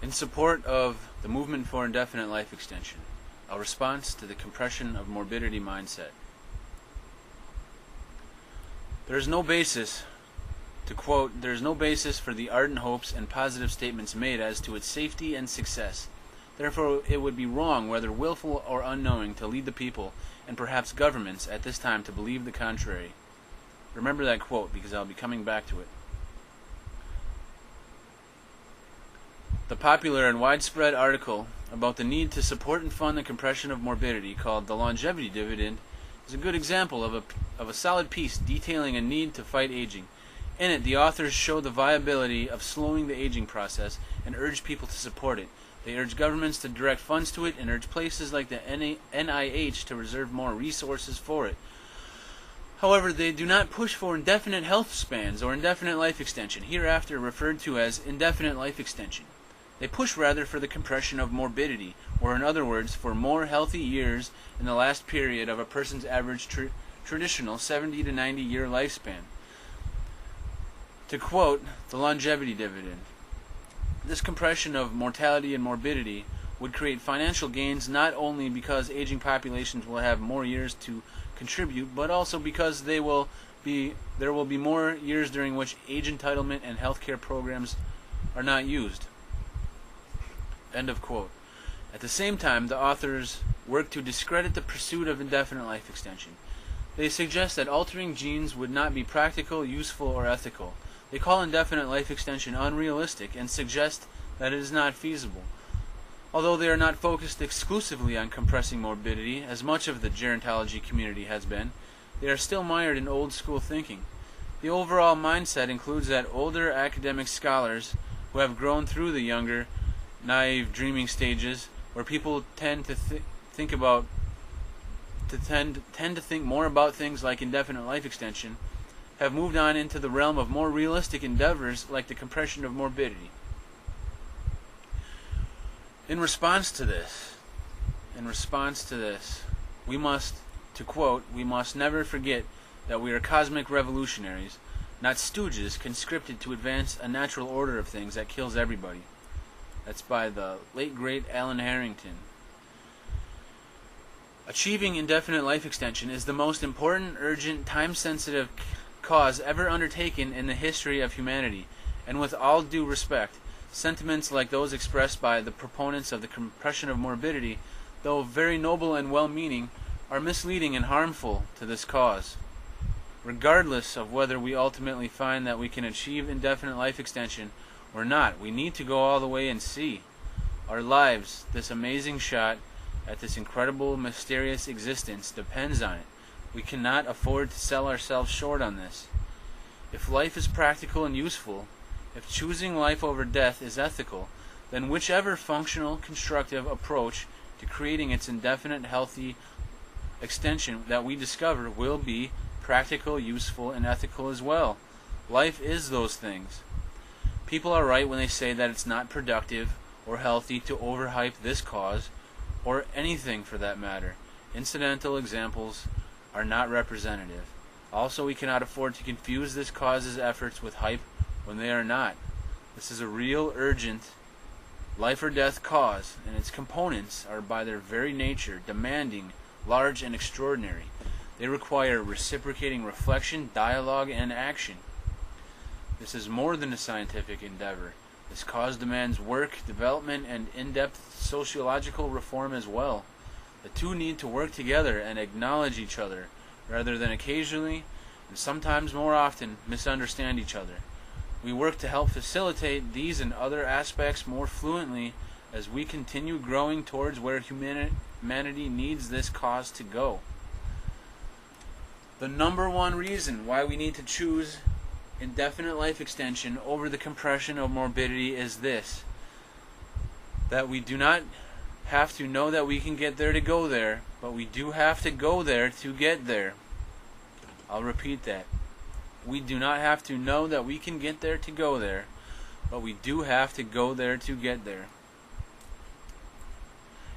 In support of the movement for indefinite life extension, a response to the compression of morbidity mindset. There is no basis, to quote, "There is no basis for the ardent hopes and positive statements made as to its safety and success. Therefore it would be wrong, whether willful or unknowing, to lead the people, and perhaps governments, at this time to believe the contrary." Remember that quote, because I'll be coming back to it. The popular and widespread article about the need to support and fund the compression of morbidity, called The Longevity Dividend, is a good example of a solid piece detailing a need to fight aging. In it, the authors show the viability of slowing the aging process and urge people to support it. They urge governments to direct funds to it and urge places like the NIH to reserve more resources for it. However, they do not push for indefinite health spans or indefinite life extension, hereafter referred to as indefinite life extension. They push rather for the compression of morbidity, or in other words, for more healthy years in the last period of a person's average traditional 70 to 90 year lifespan. To quote The Longevity Dividend, this compression of mortality and morbidity would create financial gains not only because aging populations will have more years to contribute, but also because there will be more years during which age entitlement and healthcare programs are not used. End of quote. At the same time, the authors work to discredit the pursuit of indefinite life extension. They suggest that altering genes would not be practical, useful, or ethical. They call indefinite life extension unrealistic and suggest that it is not feasible. Although they are not focused exclusively on compressing morbidity, as much of the gerontology community has been, they are still mired in old school thinking. The overall mindset includes that older academic scholars who have grown through the younger, naive dreaming stages, where people tend to think more about things like indefinite life extension, have moved on into the realm of more realistic endeavors like the compression of morbidity. In response to this, we must, to quote, "We must never forget that we are cosmic revolutionaries, not stooges conscripted to advance a natural order of things that kills everybody." That's by the late great Alan Harrington. Achieving indefinite life extension is the most important, urgent, time-sensitive cause ever undertaken in the history of humanity, and with all due respect, sentiments like those expressed by the proponents of the compression of morbidity, though very noble and well-meaning, are misleading and harmful to this cause. Regardless of whether we ultimately find that we can achieve indefinite life extension or not, we need to go all the way and see. Our lives, this amazing shot at this incredible, mysterious existence, depends on it. We cannot afford to sell ourselves short on this. If life is practical and useful, if choosing life over death is ethical, then whichever functional, constructive approach to creating its indefinite, healthy extension that we discover will be practical, useful, and ethical as well. Life is those things. People are right when they say that it's not productive or healthy to overhype this cause, or anything for that matter. Incidental examples are not representative. Also, we cannot afford to confuse this cause's efforts with hype when they are not. This is a real, urgent, life or death cause, and its components are by their very nature demanding, large, and extraordinary. They require reciprocating reflection, dialogue, and action. This is more than a scientific endeavor. This cause demands work, development, and in-depth sociological reform as well. The two need to work together and acknowledge each other, rather than occasionally, and sometimes more often, misunderstand each other. We work to help facilitate these and other aspects more fluently as we continue growing towards where humanity needs this cause to go. The number one reason why we need to choose indefinite life extension over the compression of morbidity is this: that we do not have to know that we can get there to go there, but we do have to go there to get there. I'll repeat that. We do not have to know that we can get there to go there, but we do have to go there to get there.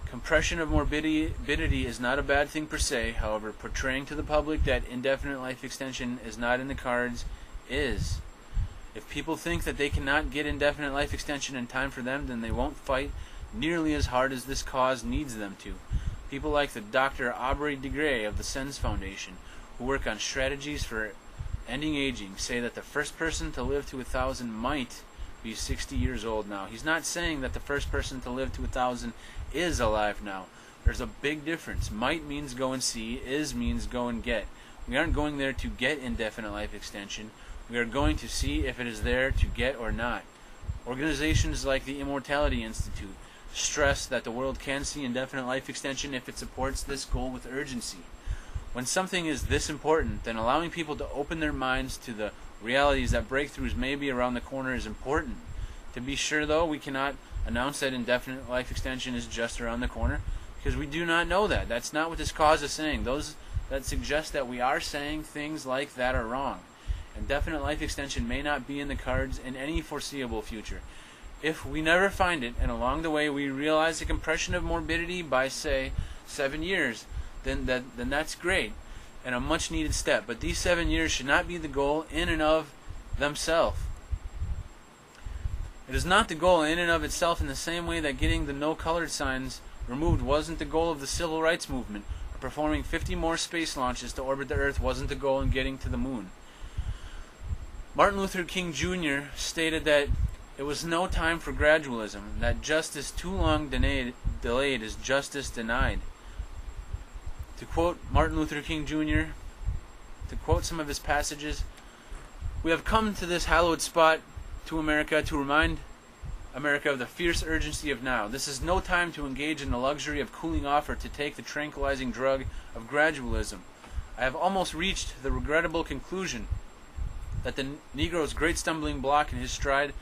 Compression of morbidity is not a bad thing per se. However, portraying to the public that indefinite life extension is not in the cards is. If people think that they cannot get indefinite life extension in time for them, then they won't fight nearly as hard as this cause needs them to. People like the Dr. Aubrey de Grey of the SENS Foundation, who work on strategies for ending aging, say that the first person to live to 1,000 might be 60 years old now. He's not saying that the first person to live to 1,000 is alive now. There's a big difference. Might means go and see, is means go and get. We aren't going there to get indefinite life extension. We are going to see if it is there to get or not. Organizations like the Immortality Institute stress that the world can see indefinite life extension if it supports this goal with urgency. When something is this important, then allowing people to open their minds to the realities that breakthroughs may be around the corner is important. To be sure, though, we cannot announce that indefinite life extension is just around the corner, because we do not know that. That's not what this cause is saying. Those that suggest that we are saying things like that are wrong. Indefinite life extension may not be in the cards in any foreseeable future. If we never find it, and along the way we realize the compression of morbidity by, say, 7 years, then that's great and a much needed step. But these 7 years should not be the goal in and of themselves. It is not the goal in and of itself, in the same way that getting the no colored signs removed wasn't the goal of the civil rights movement, or performing 50 more space launches to orbit the Earth wasn't the goal in getting to the moon. Martin Luther King Jr. stated that it was no time for gradualism, that justice too long delayed is justice denied. To quote Martin Luther King Jr., to quote some of his passages, "We have come to this hallowed spot to America to remind America of the fierce urgency of now. This is no time to engage in the luxury of cooling off or to take the tranquilizing drug of gradualism. I have almost reached the regrettable conclusion that the Negro's great stumbling block in his stride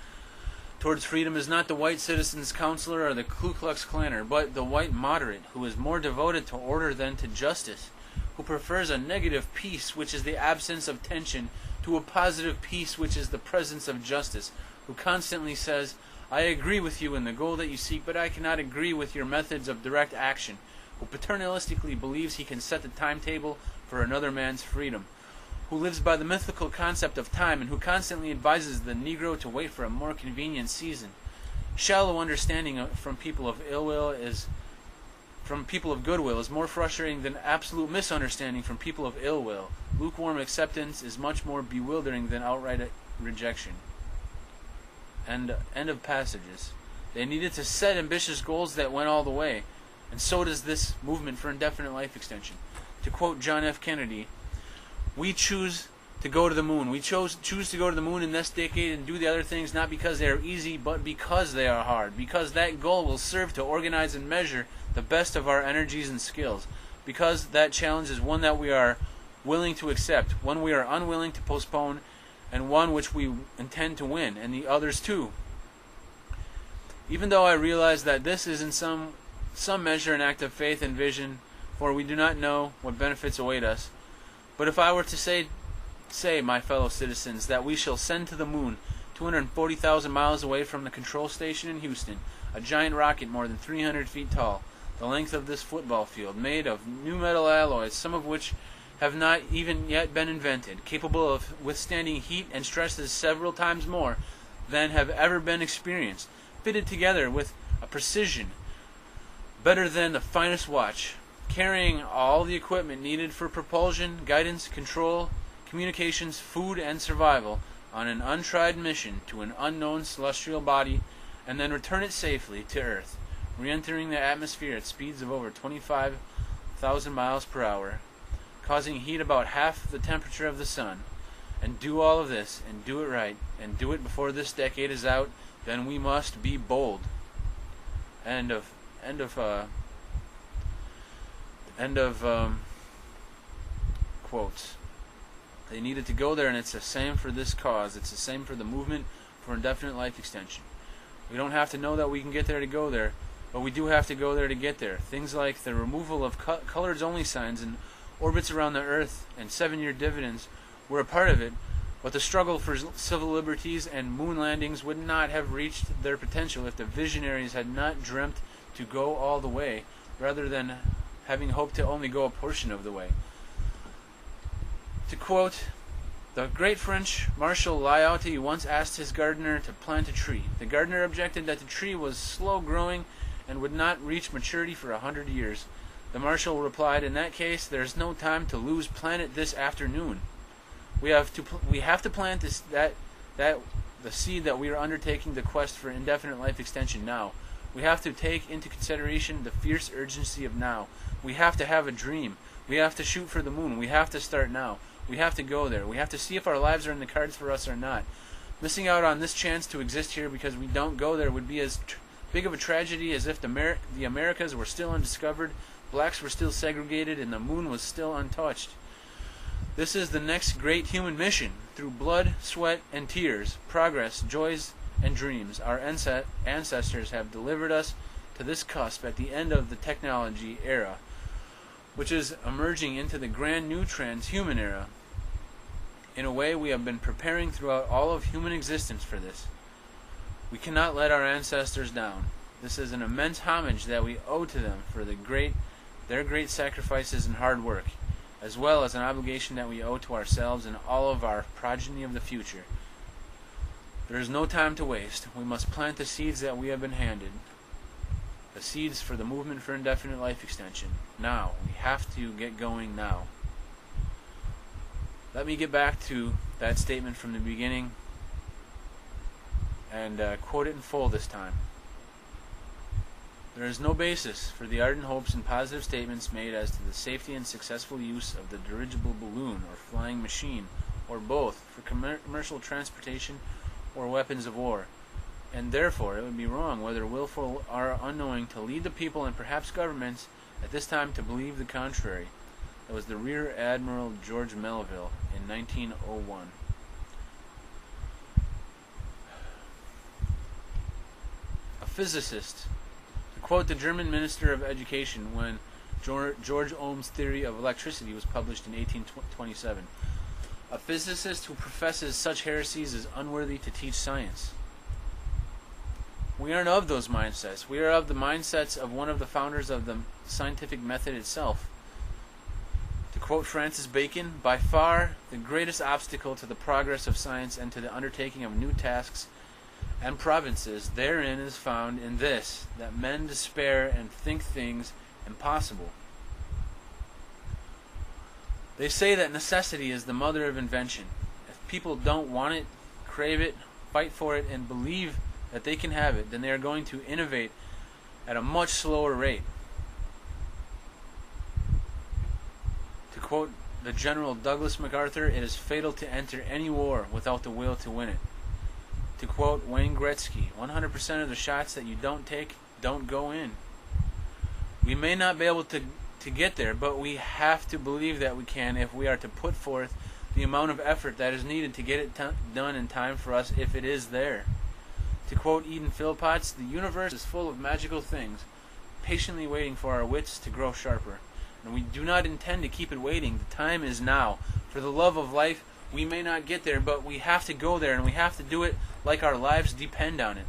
towards freedom is not the white citizen's counselor or the Ku Klux Klaner, but the white moderate, who is more devoted to order than to justice, who prefers a negative peace, which is the absence of tension, to a positive peace, which is the presence of justice, who constantly says, 'I agree with you in the goal that you seek, but I cannot agree with your methods of direct action,' who paternalistically believes he can set the timetable for another man's freedom, who lives by the mythical concept of time, and who constantly advises the Negro to wait for a more convenient season. Shallow understanding from people of goodwill is more frustrating than absolute misunderstanding from people of ill will. Lukewarm acceptance is much more bewildering than outright rejection." End of passages. They needed to set ambitious goals that went all the way, and so does this movement for indefinite life extension. To quote John F. Kennedy, "We choose to go to the moon. We choose to go to the moon in this decade and do the other things not because they are easy, but because they are hard. Because that goal will serve to organize and measure the best of our energies and skills. Because that challenge is one that we are willing to accept, one we are unwilling to postpone, and one which we intend to win, and the others too. Even though I realize that this is in some measure an act of faith and vision, for we do not know what benefits await us. But if I were to say, my fellow citizens, that we shall send to the moon, 240,000 miles away from the control station in Houston, a giant rocket more than 300 feet tall, the length of this football field, made of new metal alloys, some of which have not even yet been invented, capable of withstanding heat and stresses several times more than have ever been experienced, fitted together with a precision better than the finest watch, carrying all the equipment needed for propulsion, guidance, control, communications, food, and survival on an untried mission to an unknown celestial body, and then return it safely to Earth, re-entering the atmosphere at speeds of over 25,000 miles per hour, causing heat about half the temperature of the sun, and do all of this, and do it right, and do it before this decade is out, then we must be bold." End of quotes. They needed to go there, and it's the same for this cause. It's the same for the movement for indefinite life extension. We don't have to know that we can get there to go there, but we do have to go there to get there. Things like the removal of colors-only signs and orbits around the Earth and 7-year dividends were a part of it, but the struggle for civil liberties and moon landings would not have reached their potential if the visionaries had not dreamt to go all the way, rather than having hoped to only go a portion of the way. To quote The great French Marshal Laouti once asked his gardener to plant a tree. The gardener objected that the tree was slow growing and would not reach maturity for 100 years. The marshal replied, "In that case, there is no time to lose. Plant it this afternoon." We have to plant the seed that we are undertaking the quest for indefinite life extension now. We have to take into consideration the fierce urgency of now. We have to have a dream. We have to shoot for the moon. We have to start now. We have to go there. We have to see if our lives are in the cards for us or not. Missing out on this chance to exist here because we don't go there would be as big of a tragedy as if the Americas were still undiscovered, blacks were still segregated, and the moon was still untouched. This is the next great human mission. Through blood, sweat, and tears, progress, joys, and dreams, our ancestors have delivered us to this cusp at the end of the technology era, which is emerging into the grand new transhuman era. In a way, we have been preparing throughout all of human existence for this. We cannot let our ancestors down. This is an immense homage that we owe to them for their great sacrifices and hard work, as well as an obligation that we owe to ourselves and all of our progeny of the future. There is no time to waste. We must plant the seeds that we have been handed. The seeds for the movement for indefinite life extension. Now. We have to get going now. Let me get back to that statement from the beginning and quote it in full this time. There is no basis for the ardent hopes and positive statements made as to the safety and successful use of the dirigible balloon or flying machine, or both, for commercial transportation or weapons of war. And therefore it would be wrong, whether willful or unknowing, to lead the people and perhaps governments at this time to believe the contrary. That was the Rear Admiral George Melville in 1901. A physicist, to quote the German Minister of Education when George Ohm's theory of electricity was published in 1827, a physicist who professes such heresies is unworthy to teach science. We aren't of those mindsets. We are of the mindsets of one of the founders of the scientific method itself. To quote Francis Bacon, "By far the greatest obstacle to the progress of science and to the undertaking of new tasks and provinces therein is found in this, that men despair and think things impossible." They say that necessity is the mother of invention. If people don't want it, crave it, fight for it, and believe that they can have it, then they are going to innovate at a much slower rate. To quote the General Douglas MacArthur, "It is fatal to enter any war without the will to win it." To quote Wayne Gretzky, 100% of the shots that you don't take don't go in. We may not be able to get there, but we have to believe that we can if we are to put forth the amount of effort that is needed to get it done in time for us if it is there. To quote Eden Phillpotts, "The universe is full of magical things, patiently waiting for our wits to grow sharper. And we do not intend to keep it waiting. The time is now. For the love of life, we may not get there, but we have to go there, and we have to do it like our lives depend on it."